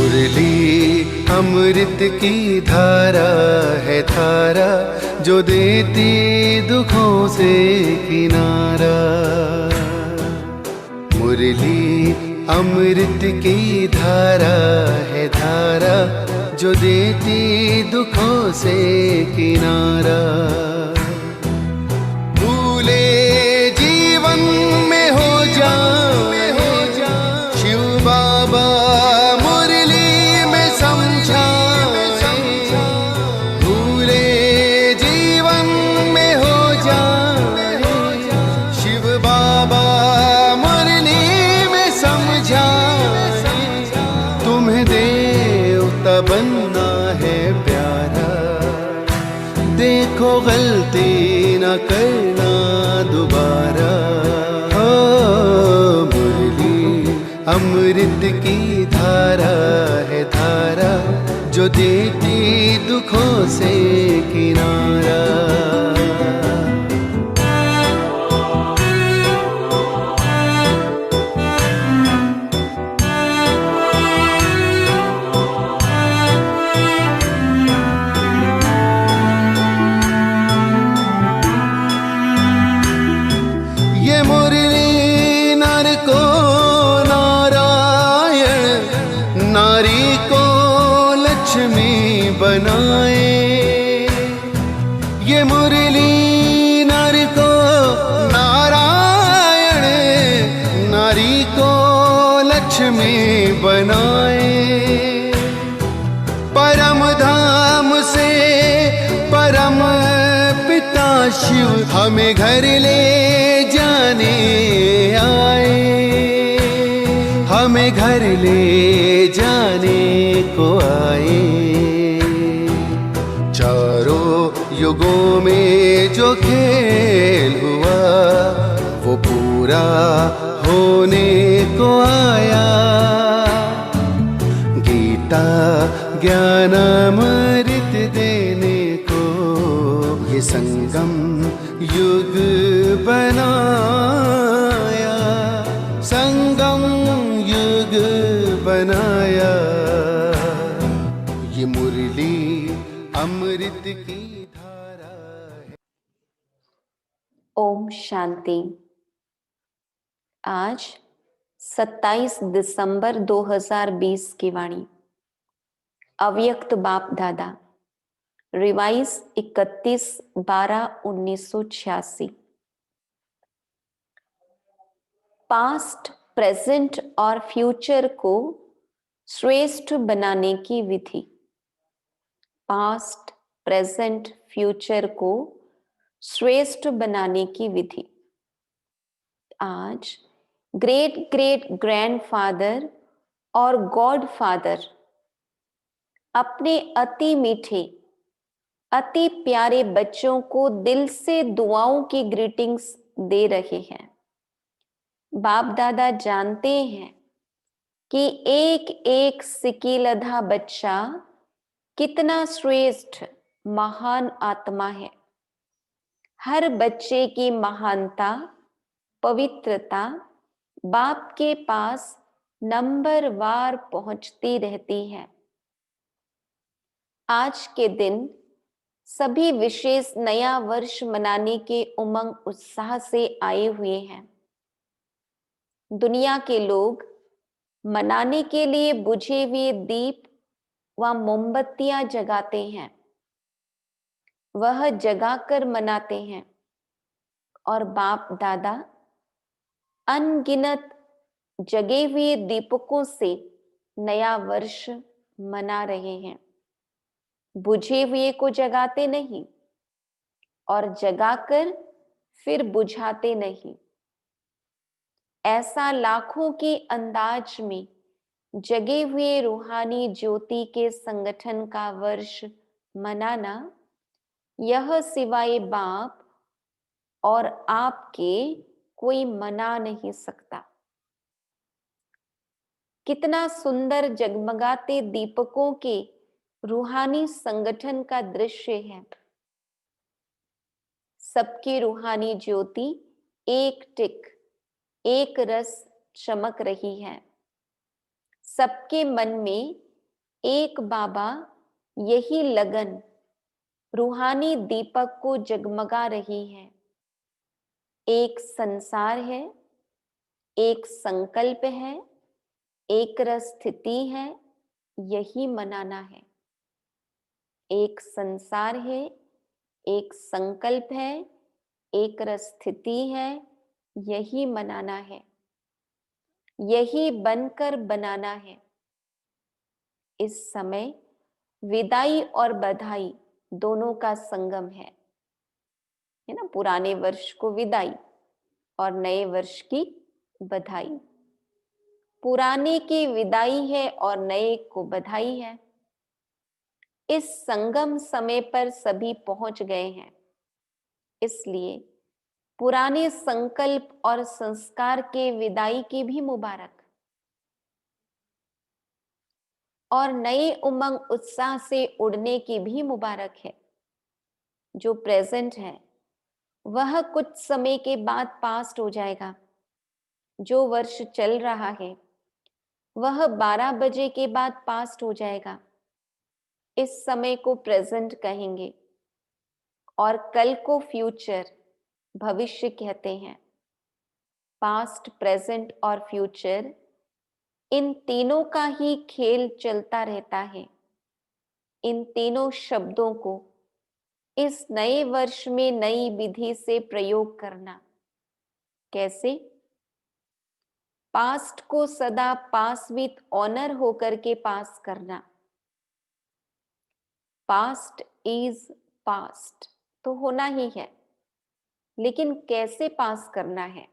मुरली अमृत की धारा है धारा, जो देती दुखों से किनारा। मुरली अमृत की धारा है धारा, जो देती दुखों से किनारा। भूले जीवन में हो जाए शिव बाबा मुरली में समझाए। भूले जीवन में हो जाए शिव बाबा मुरली में समझाए। तुम्हें देवता बनना है प्यारा, देखो गलती न करना दोबारा। हो मुरली अमृत की धारा है धारा, जो देती दुखों से किनारा। ये मुरली नर को नारायण, नारी को लक्ष्मी बनाए। ये मुरली नर को नारायण, नारी को लक्ष्मी बनाए। परम धाम से परम पिता शिव हमें घर ले जाने आए। हमें घर ले जाने को आए। चारों युगों में जो खेल हुआ वो पूरा होने को आया। गीता ज्ञान अमृत देने को ये संगम युग बनाया। संगम युग बनाया। ये मुरली अमृत की धारा है। ओम शांति। आज 27 दिसंबर 2020 की वाणी। अव्यक्त बाप दादा, रिवाइज 31/12/1986। पास्ट, प्रेजेंट और फ्यूचर को श्रेष्ठ बनाने की विधि। पास्ट, प्रेजेंट, फ्यूचर को श्रेष्ठ बनाने की विधि। आज ग्रेट ग्रेट ग्रैंडफादर और गॉड फादर अपने अति मीठे, अति प्यारे बच्चों को दिल से दुआओं की ग्रीटिंग्स दे रहे हैं। बाप दादा जानते हैं कि एक एक सिकीलधा बच्चा कितना श्रेष्ठ महान आत्मा है। हर बच्चे की महानता, पवित्रता बाप के पास नंबरवार पहुंचती रहती है। आज के दिन सभी विशेष नया वर्ष मनाने के उमंग उत्साह से आए हुए हैं। दुनिया के लोग मनाने के लिए बुझे हुए दीप व मोमबत्तियां जगाते हैं। वह जगाकर मनाते हैं और बाप दादा अनगिनत जगे हुए दीपकों से नया वर्ष मना रहे हैं। बुझे हुए को जगाते नहीं और जगाकर फिर बुझाते नहीं। ऐसा लाखों के अंदाज में जगे हुए रूहानी ज्योति के संगठन का वर्ष मनाना, यह सिवाय बाप और आपके कोई मना नहीं सकता। कितना सुंदर जगमगाते दीपकों के रूहानी संगठन का दृश्य है। सबकी रूहानी ज्योति एक टिक, एक रस चमक रही है। सबके मन में एक बाबा यही लगन रूहानी दीपक को जगमगा रही है। एक संसार है, एक संकल्प है, एक रस स्थिति है, यही मनाना है। एक संसार है, एक संकल्प है, एक रस स्थिति है, यही मनाना है, यही बनकर बनाना है। इस समय विदाई और बधाई दोनों का संगम है ना। पुराने वर्ष को विदाई और नए वर्ष की बधाई। पुराने की विदाई है और नए को बधाई है। इस संगम समय पर सभी पहुंच गए हैं, इसलिए पुराने संकल्प और संस्कार के विदाई की भी मुबारक, और नए उमंग उत्साह से उड़ने की भी मुबारक है। जो प्रेजेंट है वह कुछ समय के बाद पास्ट हो जाएगा। जो वर्ष चल रहा है वह 12 बजे के बाद पास्ट हो जाएगा। इस समय को प्रेजेंट कहेंगे और कल को फ्यूचर, भविष्य कहते हैं। पास्ट, प्रेजेंट और फ्यूचर, इन तीनों का ही खेल चलता रहता है। इन तीनों शब्दों को इस नए वर्ष में नई विधि से प्रयोग करना। कैसे? पास्ट को सदा पास विथ ऑनर होकर के पास करना। पास्ट इज पास्ट तो होना ही है, लेकिन कैसे पास करना है?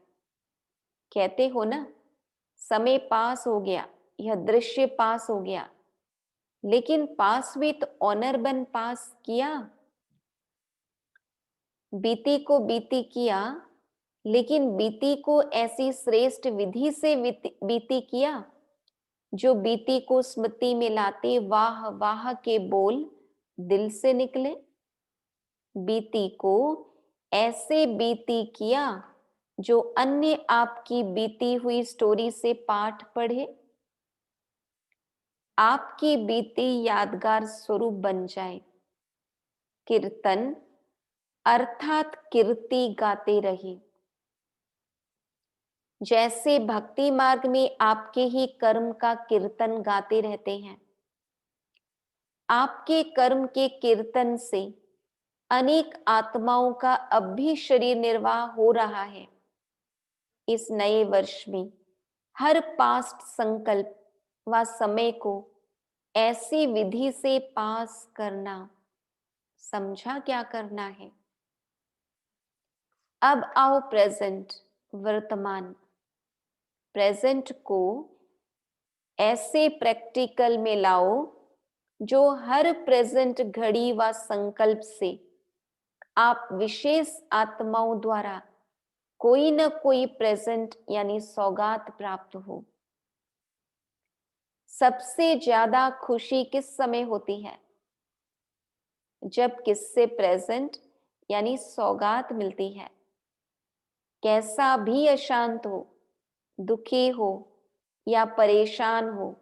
कहते हो ना, समय पास हो गया, यह दृश्य पास हो गया, लेकिन पास विथ ऑनर बन पास किया। बीती को बीती किया, लेकिन बीती को ऐसी श्रेष्ठ विधि से बीती किया जो बीती को स्मृति में लाते वाह वाह के बोल दिल से निकले। बीती को ऐसे बीती किया जो अन्य आपकी बीती हुई स्टोरी से पाठ पढ़े, आपकी बीती यादगार स्वरूप बन जाए। कीर्तन अर्थात कीर्ति गाते रहे। जैसे भक्ति मार्ग में आपके ही कर्म का कीर्तन गाते रहते हैं। आपके कर्म के कीर्तन से अनेक आत्माओं का अब भी शरीर निर्वाह हो रहा है। इस नए वर्ष में हर पास्ट संकल्प व समय को ऐसी विधि से पास करना। समझा क्या करना है? अब आओ प्रेजेंट, वर्तमान। प्रेजेंट को ऐसे प्रैक्टिकल में लाओ जो हर प्रेजेंट घड़ी व संकल्प से आप विशेष आत्माओं द्वारा कोई न कोई प्रेजेंट यानी सौगात प्राप्त हो। सबसे ज्यादा खुशी किस समय होती है? जब किससे प्रेजेंट यानी सौगात मिलती है। कैसा भी अशांत हो, दुखी हो या परेशान हो,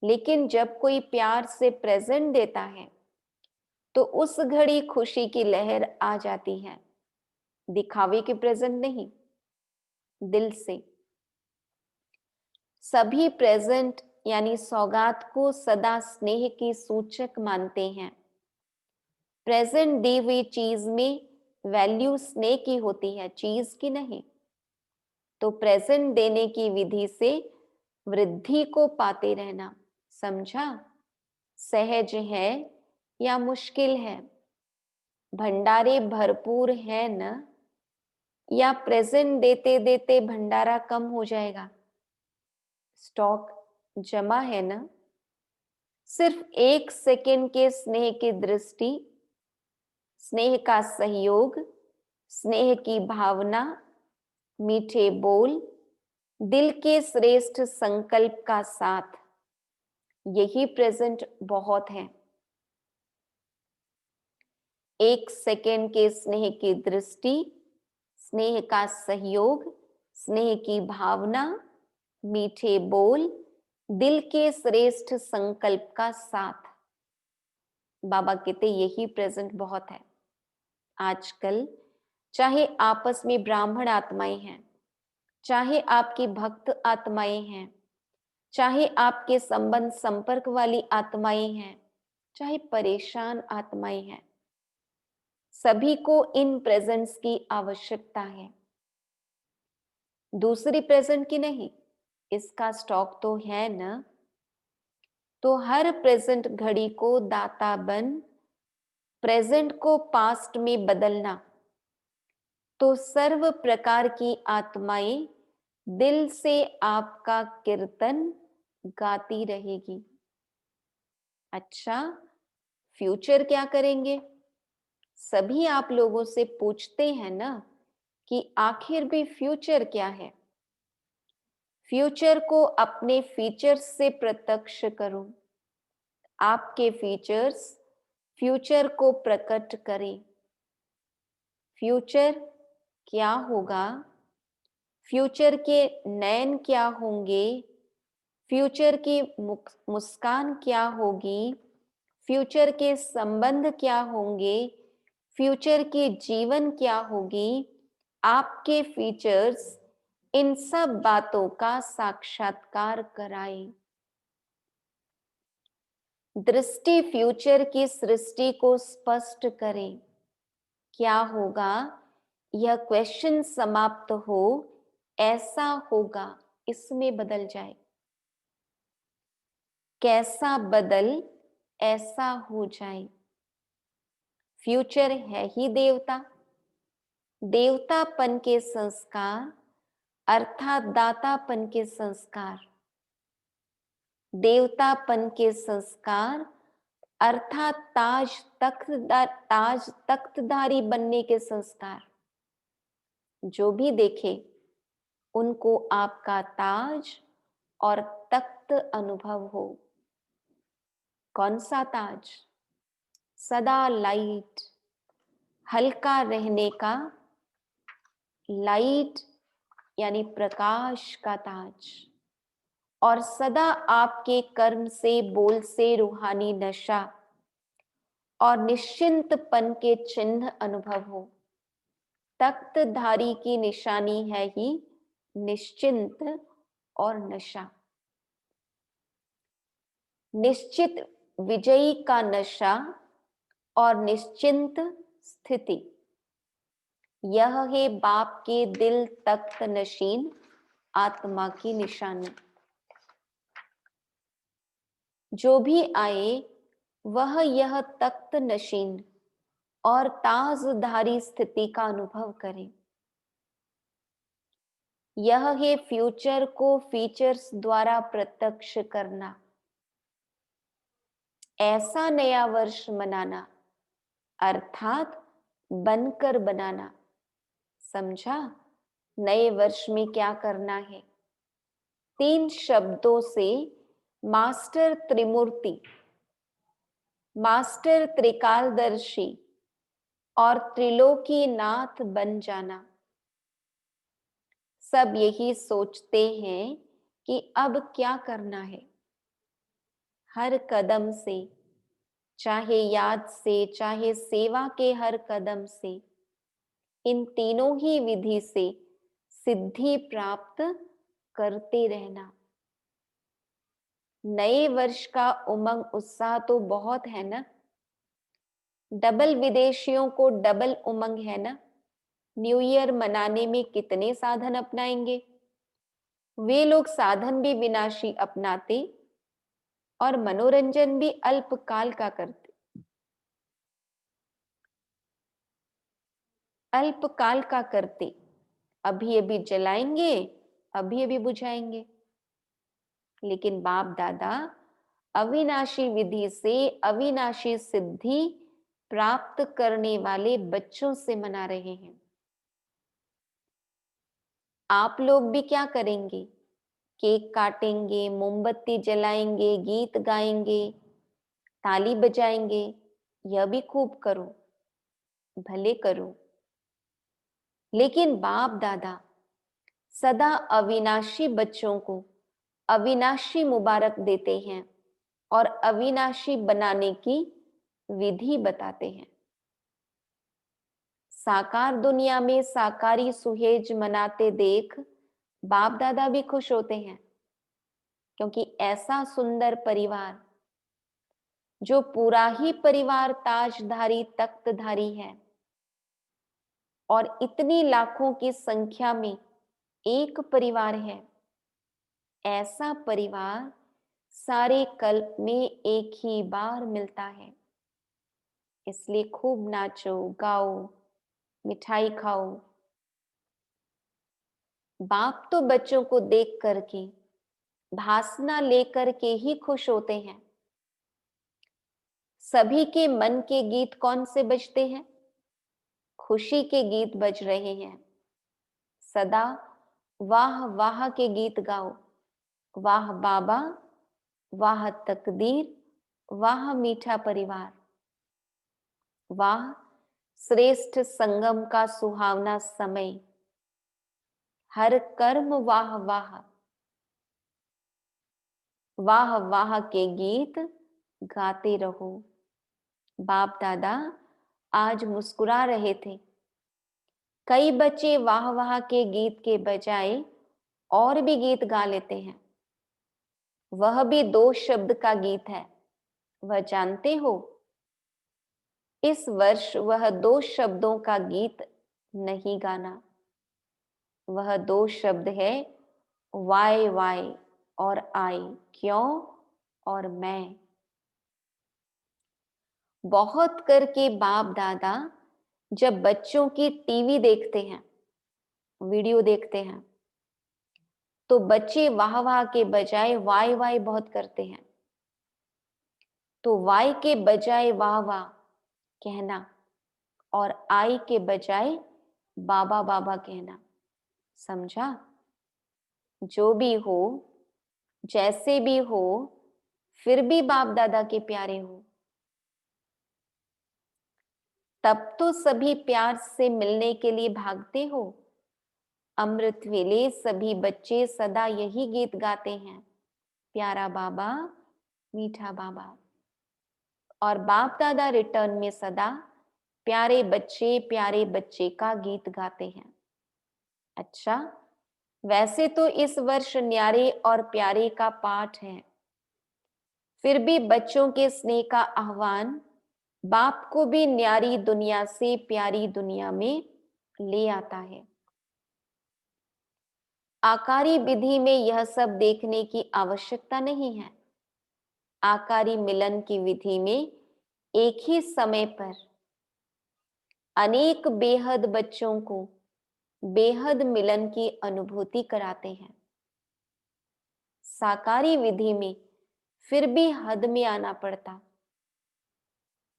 लेकिन जब कोई प्यार से प्रेजेंट देता है तो उस घड़ी खुशी की लहर आ जाती है। दिखावे के प्रेजेंट नहीं, दिल से। सभी प्रेजेंट यानी सौगात को सदा स्नेह की सूचक मानते हैं। प्रेजेंट दी हुई चीज में वैल्यू स्नेह की होती है, चीज की नहीं। तो प्रेजेंट देने की विधि से वृद्धि को पाते रहना। समझा? सहज है या मुश्किल है? भंडारे भरपूर है न, या प्रेजेंट देते देते भंडारा कम हो जाएगा? स्टॉक जमा है ना? सिर्फ 1 सेकेंड के स्नेह की दृष्टि, स्नेह का सहयोग, स्नेह की भावना, मीठे बोल, दिल के श्रेष्ठ संकल्प का साथ, यही प्रेजेंट बहुत है। 1 सेकेंड के स्नेह की दृष्टि, स्नेह का सहयोग, स्नेह की भावना, मीठे बोल, दिल के श्रेष्ठ संकल्प का साथ। बाबा कहते यही प्रेजेंट बहुत है। आजकल चाहे आपस में ब्राह्मण आत्माएं हैं, चाहे आपकी भक्त आत्माएं हैं, चाहे आपके संबंध संपर्क वाली आत्माएं हैं, चाहे परेशान आत्माएं हैं, सभी को इन प्रेजेंट्स की आवश्यकता है। दूसरी प्रेजेंट की नहीं, इसका स्टॉक तो है ना। तो हर प्रेजेंट घड़ी को दाता बन प्रेजेंट को पास्ट में बदलना, तो सर्व प्रकार की आत्माएं दिल से आपका कीर्तन गाती रहेगी। अच्छा, फ्यूचर क्या करेंगे? सभी आप लोगों से पूछते हैं ना कि आखिर भी फ्यूचर क्या है। फ्यूचर को अपने फीचर्स से प्रत्यक्ष करो। आपके फीचर्स फ्यूचर को प्रकट करें। फ्यूचर क्या होगा? फ्यूचर के नयन क्या होंगे? फ्यूचर की मुस्कान क्या होगी? फ्यूचर के संबंध क्या होंगे? फ्यूचर की जीवन क्या होगी? आपके फीचर्स इन सब बातों का साक्षात्कार कराए। दृष्टि फ्यूचर की सृष्टि को स्पष्ट करे। क्या होगा? यह क्वेश्चन समाप्त हो, ऐसा होगा, इसमें बदल जाए। कैसा बदल, ऐसा हो जाए। फ्यूचर है ही देवता। देवतापन के संस्कार अर्थात दातापन के संस्कार। देवतापन के संस्कार अर्थात ताज तख्तधारी बनने के संस्कार। जो भी देखे उनको आपका ताज और तख्त अनुभव हो। कौन सा ताज? सदा लाइट, हल्का रहने का, लाइट यानी प्रकाश का ताज, और सदा आपके कर्म से बोल से रूहानी नशा और निश्चिंतपन के चिन्ह अनुभव हो। तख्तधारी की निशानी है ही निश्चिंत और नशा। निश्चित विजयी का नशा और निश्चिंत स्थिति, यह है बाप के दिल तख्त नशीन आत्मा की निशानी। जो भी आए वह यह तख्त नशीन और ताजधारी स्थिति का अनुभव करे। यह है फ्यूचर को फीचर्स द्वारा प्रत्यक्ष करना। ऐसा नया वर्ष मनाना अर्थात बनकर बनाना। समझा? नए वर्ष में क्या करना है? 3 शब्दों से मास्टर त्रिमूर्ति, मास्टर त्रिकालदर्शी और त्रिलोकी नाथ बन जाना। सब यही सोचते हैं कि अब क्या करना है। हर कदम से, चाहे याद से, चाहे सेवा के हर कदम से, इन तीनों ही विधि से सिद्धि प्राप्त करते रहना। नए वर्ष का उमंग उत्साह तो बहुत है ना। डबल विदेशियों को डबल उमंग है ना। न्यू ईयर मनाने में कितने साधन अपनाएंगे। वे लोग साधन भी विनाशी अपनाते और मनोरंजन भी अल्पकाल का करते। अल्पकाल का करते, अभी अभी जलाएंगे, अभी अभी बुझाएंगे। लेकिन बाप दादा अविनाशी विधि से अविनाशी सिद्धि प्राप्त करने वाले बच्चों से मना रहे हैं। आप लोग भी क्या करेंगे? केक काटेंगे, मोमबत्ती जलाएंगे, गीत गाएंगे, ताली बजाएंगे। यह भी खूब करो, भले करो। लेकिन बाप दादा सदा अविनाशी बच्चों को अविनाशी मुबारक देते हैं और अविनाशी बनाने की विधि बताते हैं। साकार दुनिया में साकारी सुहेज मनाते देख बाप दादा भी खुश होते हैं, क्योंकि ऐसा सुंदर परिवार, जो पूरा ही परिवार ताजधारी तख्तधारी है और इतनी लाखों की संख्या में एक परिवार है, ऐसा परिवार सारे कल्प में एक ही बार मिलता है। इसलिए खूब नाचो, गाओ, मिठाई खाओ। बाप तो बच्चों को देख करके, भासना लेकर के ही खुश होते हैं। सभी के मन के गीत कौन से बजते हैं? खुशी के गीत बज रहे हैं। सदा वाह वाह के गीत गाओ। वाह बाबा, वाह तकदीर, वाह मीठा परिवार, वाह श्रेष्ठ संगम का सुहावना समय, हर कर्म वाह वाह, वाह वाह के गीत गाते रहो। बाप दादा आज मुस्कुरा रहे थे। कई बच्चे वाह वाह के गीत के बजाय और भी गीत गा लेते हैं। वह भी 2 शब्द का गीत है। वह जानते हो? इस वर्ष वह 2 शब्दों का गीत नहीं गाना। वह 2 शब्द है वाई वाई और आई, क्यों और मैं। बहुत करके बाप दादा जब बच्चों की टीवी देखते हैं, वीडियो देखते हैं, तो बच्चे वाह वाह के बजाय वाई वाई बहुत करते हैं। तो वाई के बजाय वाह वाह कहना और आई के बजाय बाबा बाबा कहना। समझा? जो भी हो, जैसे भी हो, फिर भी बाप दादा के प्यारे हो। तब तो सभी प्यार से मिलने के लिए भागते हो। अमृत वेले सभी बच्चे सदा यही गीत गाते हैं, प्यारा बाबा, मीठा बाबा। और बाप दादा रिटर्न में सदा प्यारे बच्चे का गीत गाते हैं। अच्छा, वैसे तो इस वर्ष न्यारे और प्यारे का पाठ है, फिर भी बच्चों के स्नेह का आह्वान बाप को भी न्यारी दुनिया से प्यारी दुनिया में ले आता है। आकारी विधि में यह सब देखने की आवश्यकता नहीं है। आकारी मिलन की विधि में एक ही समय पर अनेक बेहद बच्चों को बेहद मिलन की अनुभूति कराते हैं। साकारी विधि में फिर भी हद में आना पड़ता।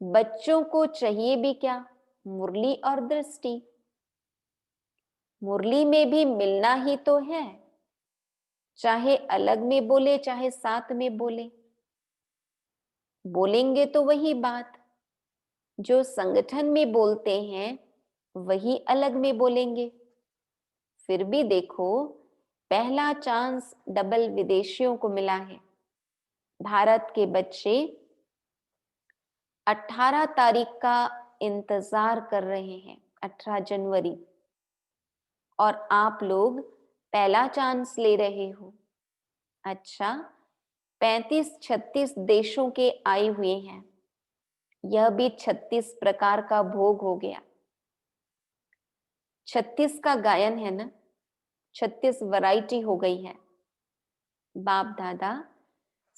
बच्चों को चाहिए भी क्या? मुरली और दृष्टि। मुरली में भी मिलना ही तो है, चाहे अलग में बोले चाहे साथ में बोले। बोलेंगे तो वही बात जो संगठन में बोलते हैं, वही अलग में बोलेंगे। फिर भी देखो, पहला चांस डबल विदेशियों को मिला है। भारत के बच्चे 18 तारीख का इंतजार कर रहे हैं, 18 जनवरी, और आप लोग पहला चांस ले रहे हो। अच्छा, 35-36 देशों के आए हुए हैं। यह भी 36 प्रकार का भोग हो गया। 36 का गायन है ना, 36 वैरायटी हो गई है। बाप दादा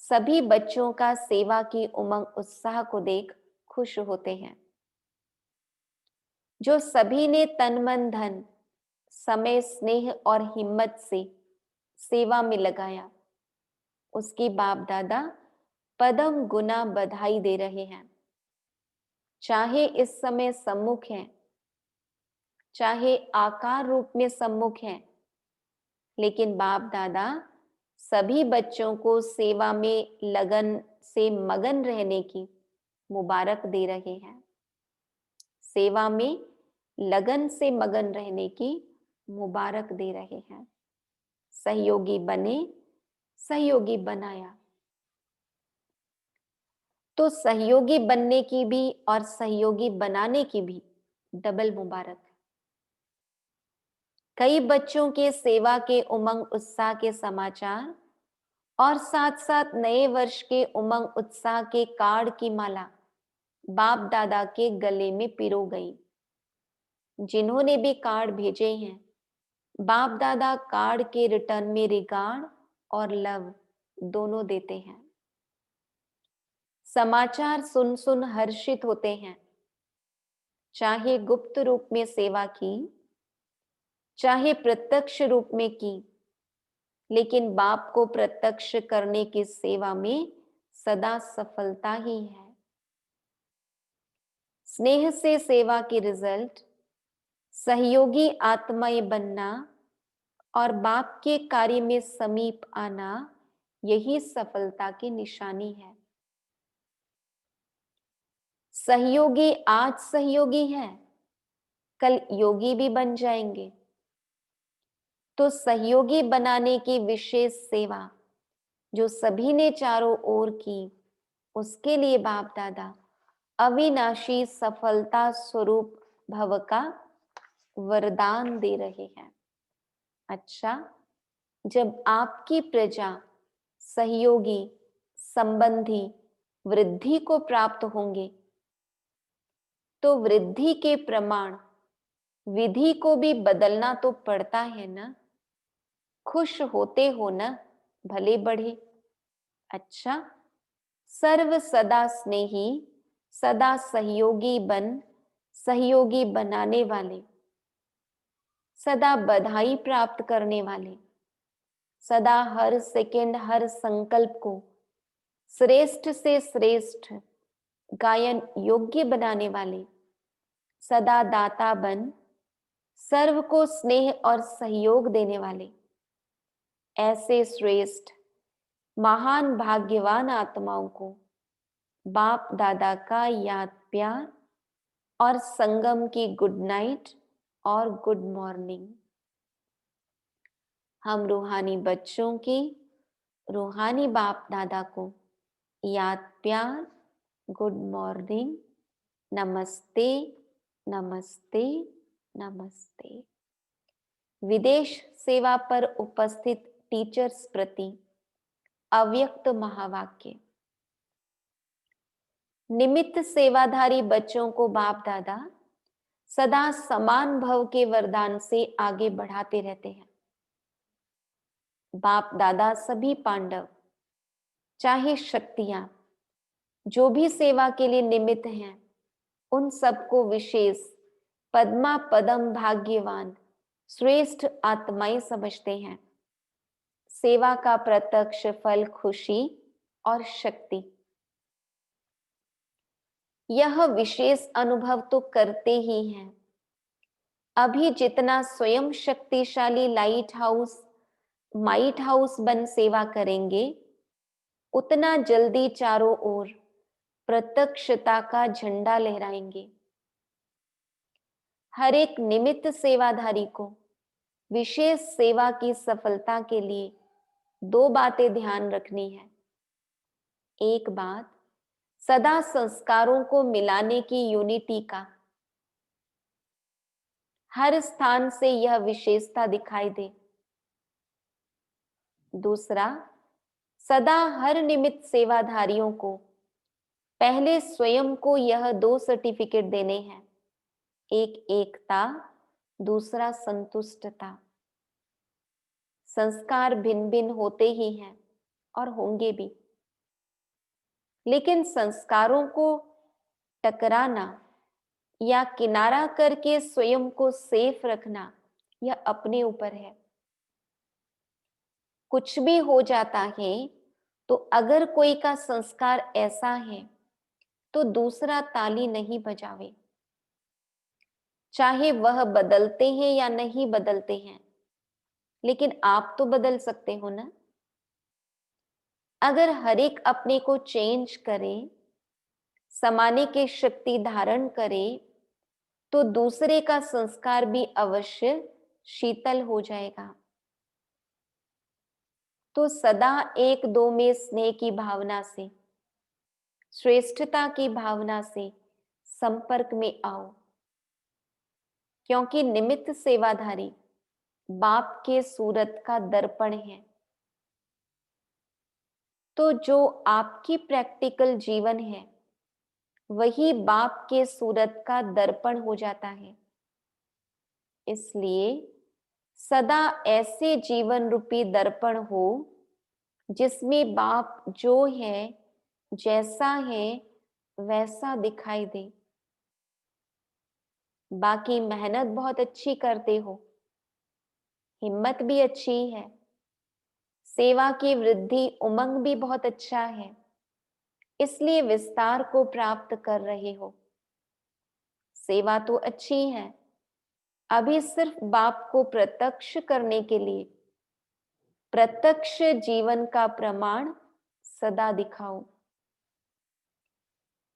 सभी बच्चों का सेवा की उमंग उत्साह को देख खुश होते हैं। जो सभी ने तन मन धन, समय, स्नेह और हिम्मत से सेवा में लगाया, उसकी बाप दादा पदम गुना बधाई दे रहे हैं। चाहे इस समय सम्मुख हैं, चाहे आकार रूप में सम्मुख हैं, लेकिन बाप दादा सभी बच्चों को सेवा में लगन से मगन रहने की मुबारक दे रहे हैं। सेवा में लगन से मगन रहने की मुबारक दे रहे हैं। सहयोगी बने, सहयोगी बनाया। तो सहयोगी बनने की भी और सहयोगी बनाने की भी डबल मुबारक है। कई बच्चों के सेवा के उमंग उत्साह के समाचार और साथ साथ नए वर्ष के उमंग उत्साह के कार्ड की माला बाप दादा के गले में पिरो गई। जिन्होंने भी कार्ड भेजे हैं, बाप दादा कार्ड के रिटर्न में रिगार्ड और लव दोनों देते हैं। समाचार सुन सुन हर्षित होते हैं। चाहे गुप्त रूप में सेवा की, चाहे प्रत्यक्ष रूप में की, लेकिन बाप को प्रत्यक्ष करने की सेवा में सदा सफलता ही है। स्नेह से सेवा की रिजल्ट सहयोगी आत्माएं बनना और बाप के कार्य में समीप आना, यही सफलता की निशानी है। सहयोगी आज सहयोगी है, कल योगी भी बन जाएंगे। तो सहयोगी बनाने की विशेष सेवा जो सभी ने चारों ओर की, उसके लिए बाप दादा अविनाशी सफलता स्वरूप भव का वरदान दे रहे हैं। अच्छा, जब आपकी प्रजा सहयोगी संबंधी वृद्धि को प्राप्त होंगे, तो वृद्धि के प्रमाण विधि को भी बदलना तो पड़ता है ना। खुश होते हो ना, भले बढ़े। अच्छा, सर्व सदा स्नेही, सदा सहयोगी बन, सहयोगी बनाने वाले, सदा बधाई प्राप्त करने वाले, सदा हर सेकंड हर संकल्प को श्रेष्ठ से श्रेष्ठ गायन योग्य बनाने वाले, सदा दाता बन, सर्व को स्नेह और सहयोग देने वाले, ऐसे श्रेष्ठ महान भाग्यवान आत्माओं को बाप दादा का याद प्यार और संगम की गुड नाइट और गुड मॉर्निंग। हम रूहानी बच्चों की रूहानी बाप दादा को याद प्यार, गुड मॉर्निंग, नमस्ते नमस्ते नमस्ते। विदेश सेवा पर उपस्थित टीचर्स प्रति अव्यक्त महावाक्य। निमित्त सेवाधारी बच्चों को बाप दादा सदा समान भव के वरदान से आगे बढ़ाते रहते हैं। बाप दादा सभी पांडव, चाहे शक्तियां, जो भी सेवा के लिए निमित्त हैं, उन सबको विशेष पद्मा पदम भाग्यवान श्रेष्ठ आत्माएं समझते हैं। सेवा का प्रत्यक्ष फल खुशी और शक्ति, यह विशेष अनुभव तो करते ही हैं। अभी जितना स्वयं शक्तिशाली लाइट हाउस माइट हाउस बन सेवा करेंगे, उतना जल्दी चारों ओर प्रत्यक्षता का झंडा लहराएंगे। हर एक निमित्त सेवाधारी को विशेष सेवा की सफलता के लिए दो बातें ध्यान रखनी है। एक बात, सदा संस्कारों को मिलाने की यूनिटी का हर स्थान से यह विशेषता दिखाई दे। दूसरा, सदा हर निमित्त सेवाधारियों को पहले स्वयं को यह दो सर्टिफिकेट देने हैं। एक एकता, दूसरा संतुष्टता। संस्कार भिन्न भिन्न होते ही हैं और होंगे भी, लेकिन संस्कारों को टकराना या किनारा करके स्वयं को सेफ रखना, यह अपने ऊपर है। कुछ भी हो जाता है तो अगर कोई का संस्कार ऐसा है तो दूसरा ताली नहीं बजावे, चाहे वह बदलते हैं या नहीं बदलते हैं, लेकिन आप तो बदल सकते हो ना। अगर हर एक अपने को चेंज करे, समाने की शक्ति धारण करे, तो दूसरे का संस्कार भी अवश्य शीतल हो जाएगा। तो सदा एक दो में स्नेह की भावना से, श्रेष्ठता की भावना से संपर्क में आओ, क्योंकि निमित्त सेवाधारी बाप के सूरत का दर्पण है। तो जो आपकी प्रैक्टिकल जीवन है वही बाप के सूरत का दर्पण हो जाता है। इसलिए सदा ऐसे जीवन रूपी दर्पण हो जिसमें बाप जो है, जैसा है, वैसा दिखाई दे। बाकी मेहनत बहुत अच्छी करते हो, हिम्मत भी अच्छी है, सेवा की वृद्धि उमंग भी बहुत अच्छा है, इसलिए विस्तार को प्राप्त कर रहे हो। सेवा तो अच्छी है, अभी सिर्फ बाप को प्रत्यक्ष करने के लिए प्रत्यक्ष जीवन का प्रमाण सदा दिखाओ।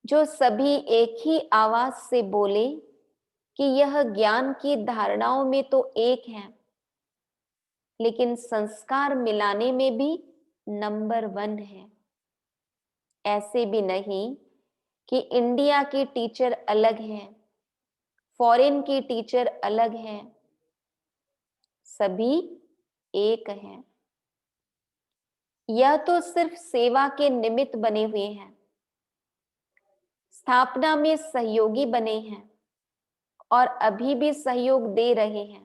जो सभी एक ही आवाज से बोले कि यह ज्ञान की धारणाओं में तो एक है, लेकिन संस्कार मिलाने में भी नंबर 1 है। ऐसे भी नहीं कि इंडिया की टीचर अलग है, फॉरेन की टीचर अलग है, सभी एक हैं। यह तो सिर्फ सेवा के निमित्त बने हुए हैं, स्थापना में सहयोगी बने हैं और अभी भी सहयोग दे रहे हैं।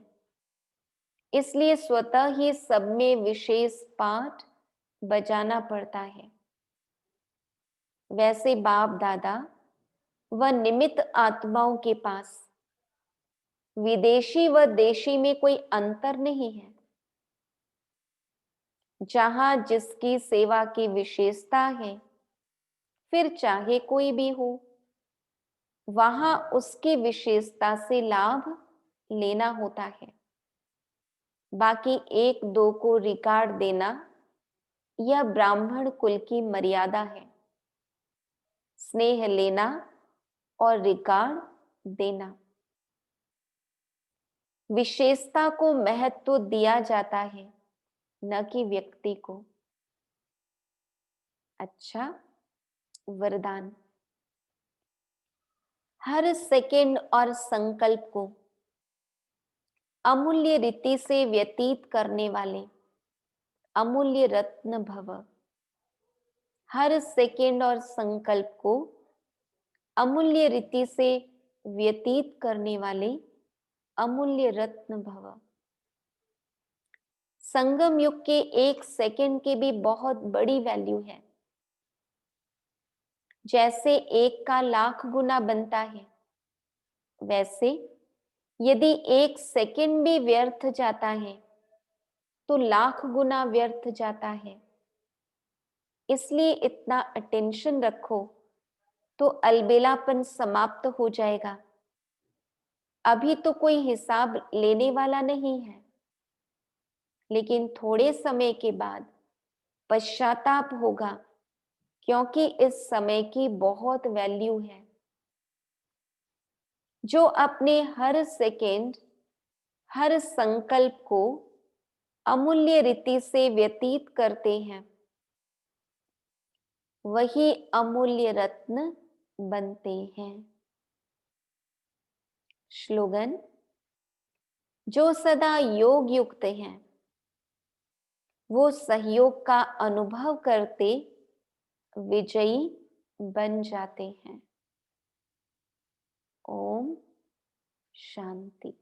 इसलिए स्वतः ही सब में विशेष पाठ बजाना पड़ता है। वैसे बाप दादा व निमित्त आत्माओं के पास विदेशी व देशी में कोई अंतर नहीं है। जहां जिसकी सेवा की विशेषता है, फिर चाहे कोई भी हो, वहां उसकी विशेषता से लाभ लेना होता है। बाकी एक दो को रिकॉर्ड देना यह ब्राह्मण कुल की मर्यादा है। स्नेह लेना और रिकॉर्ड देना, विशेषता को महत्व दिया जाता है, न कि व्यक्ति को। अच्छा वरदान, हर सेकंड और संकल्प को अमूल्य रीति से व्यतीत करने वाले अमूल्य रत्न भव। हर सेकंड और संकल्प को अमूल्य रीति से व्यतीत करने वाले अमूल्य रत्न भव। संगम युग के एक सेकंड की भी बहुत बड़ी वैल्यू है। जैसे एक का लाख गुना बनता है, वैसे यदि एक सेकंड भी व्यर्थ जाता है तो लाख गुना व्यर्थ जाता है। इसलिए इतना अटेंशन रखो तो अलबेलापन समाप्त हो जाएगा। अभी तो कोई हिसाब लेने वाला नहीं है, लेकिन थोड़े समय के बाद पश्चाताप होगा, क्योंकि इस समय की बहुत वैल्यू है। जो अपने हर सेकंड, हर संकल्प को अमूल्य रीति से व्यतीत करते हैं, वही अमूल्य रत्न बनते हैं। श्लोगन, जो सदा योग युक्त हैं, वो सहयोग का अनुभव करते विजयी बन जाते हैं। ओम शांति।